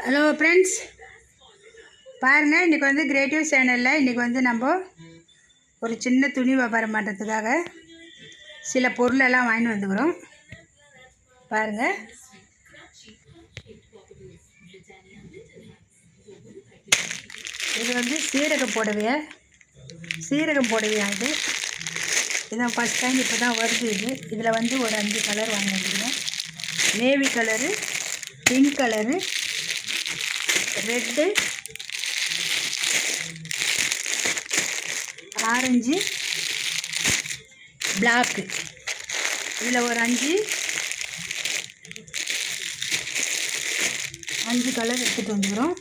Hello friends, பாருங்கள். இன்றைக்கி வந்து கிரியேட்டிவ் சேனலில் இன்றைக்கி வந்து நம்ம ஒரு சின்ன துணி வியாபாரம் பண்ணுறதுக்காக சில பொருளெல்லாம் வாங்கிட்டு வந்துக்கிறோம். பாருங்கள், இது வந்து சீரகம் புடவையாகுது. இதான் ஃபஸ்ட் டைம் இப்போ தான் வருது. இதில் வந்து ஒரு 5 கலர் வாங்கி வந்துக்கிறோம். Navy colour, pink colour, red, orange, black. இதில் ஒரு 5 கலர் எடுத்துகிட்டு வந்துக்கிறோம்.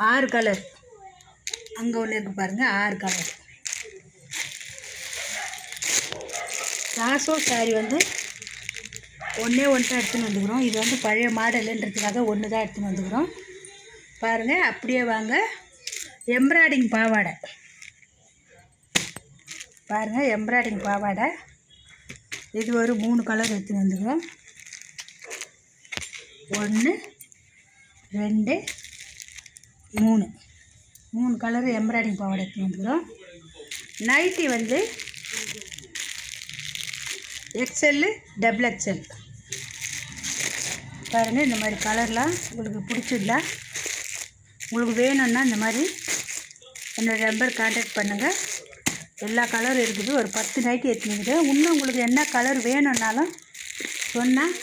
6 கலர் அங்கே ஒன்று இருக்குது பாருங்கள். 6 கலர். ராசோ சாரி வந்து ஒன்றே தான் எடுத்துன்னு வந்துக்கிறோம். இது வந்து பழைய மாடலுன்றதுக்காக ஒன்று தான் எடுத்துன்னு வந்துக்கிறோம். பாருங்கள், அப்படியே வாங்க. எம்ப்ராய்டிங் பாவாடை பாருங்கள், எம்ப்ராய்டிங் பாவாடை. இது ஒரு 3 கலர் எடுத்துன்னு வந்துக்கிறோம். 1 2 3 கலர் எம்ப்ராய்டிங் பாவாடை எடுத்துன்னு வந்துக்கிறோம். நைட்டி வந்து XL, XXL. பாருங்கள், இந்த மாதிரி கலர்லாம் உங்களுக்கு பிடிச்சிருந்தா, உங்களுக்கு வேணும்னா இந்த மாதிரி என்னோடய நம்பர் கான்டாக்ட் பண்ணுங்கள். எல்லா கலரும் இருக்குது. ஒரு 10 நைட்டி எடுத்துனுக்குது. இன்னும் உங்களுக்கு என்ன கலர் வேணும்னாலும் சொன்னால்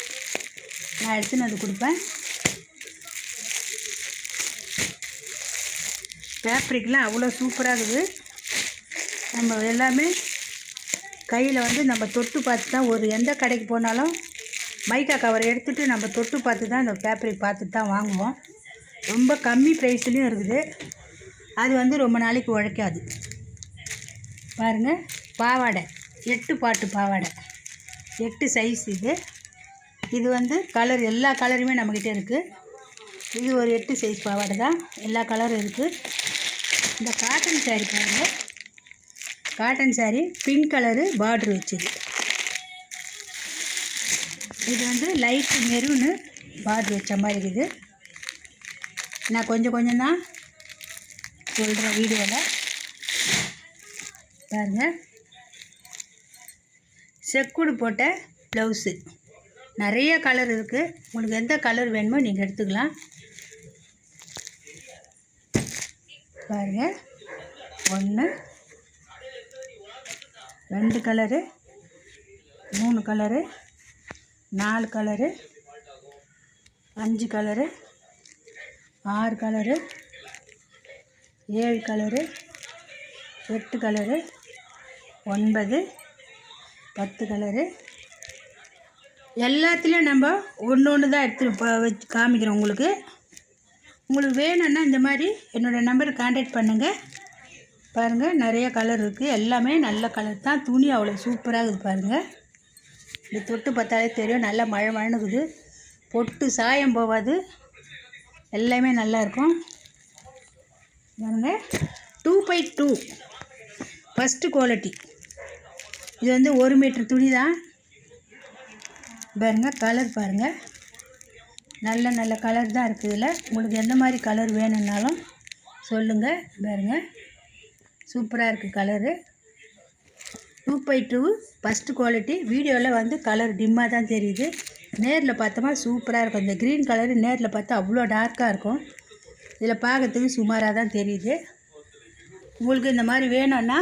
நான் எடுத்துன்னு வந்து கொடுப்பேன். ஃபேப்ரிக்லாம் அவ்வளோ சூப்பராக இருக்குது. நம்ம எல்லாமே கையில் வந்து நம்ம தொட்டு பார்த்து தான், ஒரு எந்த கடைக்கு போனாலும் மைக்கா கவர் எடுத்துகிட்டு நம்ம தொட்டு பார்த்து தான் இந்த ஃபேப்ரிக் பார்த்துட்டு தான் வாங்குவோம். ரொம்ப கம்மி ப்ரைஸ்லேயும் இருக்குது. அது வந்து ரொம்ப நாளைக்கு உழைக்காது. பாருங்கள், பாவாடை 8 பாட்டு பாவாடை, 8 சைஸ். இது வந்து கலர் எல்லா கலருமே நம்மக்கிட்ட இருக்குது. இது ஒரு 8 சைஸ் பாவாடை தான். எல்லா கலரும் இருக்குது. இந்த காட்டன் சாரீ பாருங்கள். காட்டன் சாரீ பிங்க் கலரு பார்ட்ரு வச்சுது. இது வந்து லைட் மெரூனு பார்ட்ரு வச்ச மாதிரி இருக்குது. நான் கொஞ்சம் தான் சொல்கிறேன் வீடியோவில். பாருங்கள், செக்குடு போட்ட ப்ளவுஸு. நிறைய கலர் இருக்குது. உங்களுக்கு எந்த கலர் வேணுமோ நீங்கள் எடுத்துக்கலாம். பாருங்கள், 1 2 colour, 3 colour, 4 colour, 5 colour, 6 colour, 7 colour, 8 colour, 9 10 colour. எல்லாத்துலேயும் நம்ம ஒன்று தான் எடுத்து வச்சு காமிக்கிறோம். உங்களுக்கு வேணும்னா இந்த மாதிரி என்னோடய நம்பர் கான்டாக்ட் பண்ணுங்கள். பாருங்கள், நிறைய கலர் இருக்குது. எல்லாமே நல்ல கலர் தான். துணி அவ்வளோ சூப்பராக இருக்குது. பாருங்கள், இந்த தொட்டு பார்த்தாலே தெரியும். நல்லா மழைன்னு இருக்குது. பொட்டு சாயம் போகாது. எல்லாமே நல்லாயிருக்கும். பாருங்கள், 2x2 ஃபஸ்ட்டு குவாலிட்டி. இது வந்து 1 மீட்டர் துணி தான். பாருங்கள், கலர் பாருங்கள். நல்ல கலர் தான் இருக்குது. இதில் உங்களுக்கு எந்த மாதிரி கலர் வேணும்னாலும் சொல்லுங்கள். பாருங்கள், சூப்பராக இருக்குது கலரு. 2x2 first quality. வீடியோவில் வந்து கலர் டிம்மாக தான் தெரியுது. நேரில் பார்த்தோமா சூப்பராக இருக்கும். இந்த க்ரீன் கலரு நேரில் பார்த்தா அவ்வளோ டார்க்காக இருக்கும். இதில் பார்க்கறதுக்கு சுமாராக தான் தெரியுது. உங்களுக்கு இந்த மாதிரி வேணும்னா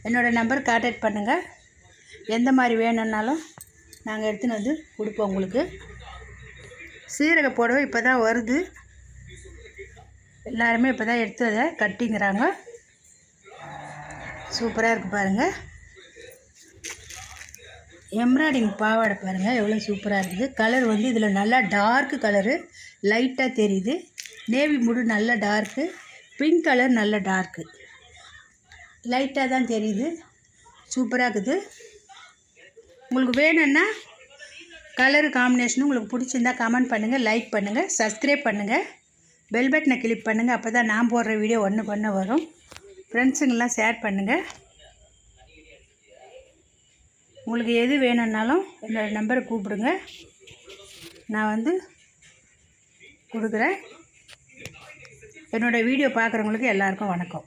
என்னோடய நம்பர் கான்டாக்ட் பண்ணுங்கள். எந்த மாதிரி வேணும்னாலும் நாங்கள் எடுத்துன்னு வந்து கொடுப்போம் உங்களுக்கு. சீரக புடவை இப்போ தான் வருது. எல்லாருமே இப்போ தான் எடுத்து அதை கட்டிங்கிறாங்க. சூப்பராக இருக்குது. பாருங்கள், எம்ப்ராய்டிங் பாவாடை பாருங்கள் எவ்வளோ சூப்பராக இருக்குது. கலர் வந்து இதில் நல்லா டார்க்கு கலரு லைட்டாக தெரியுது. நேவி முடு நல்ல டார்க்கு, பிங்க் கலர் நல்ல டார்க்கு, லைட்டாக தான் தெரியுது. சூப்பராக இருக்குது. உங்களுக்கு வேணும்னா கலரு காம்பினேஷனும் உங்களுக்கு பிடிச்சிருந்தா கமெண்ட் பண்ணுங்கள், லைக் பண்ணுங்கள், சப்ஸ்கிரைப் பண்ணுங்கள், பெல் பட்டனை கிளிக் பண்ணுங்கள். அப்போ தான் நான் போடுற வீடியோ ஒன்று வரும். ஃப்ரெண்ட்ஸுங்கெல்லாம் ஷேர் பண்ணுங்கள். உங்களுக்கு எது வேணும்னாலும் என்னோடய நம்பரை கூப்பிடுங்க. நான் வந்து கொடுக்குறேன். என்னோடய வீடியோ பார்க்குறவங்களுக்கு எல்லாருக்கும் வணக்கம்.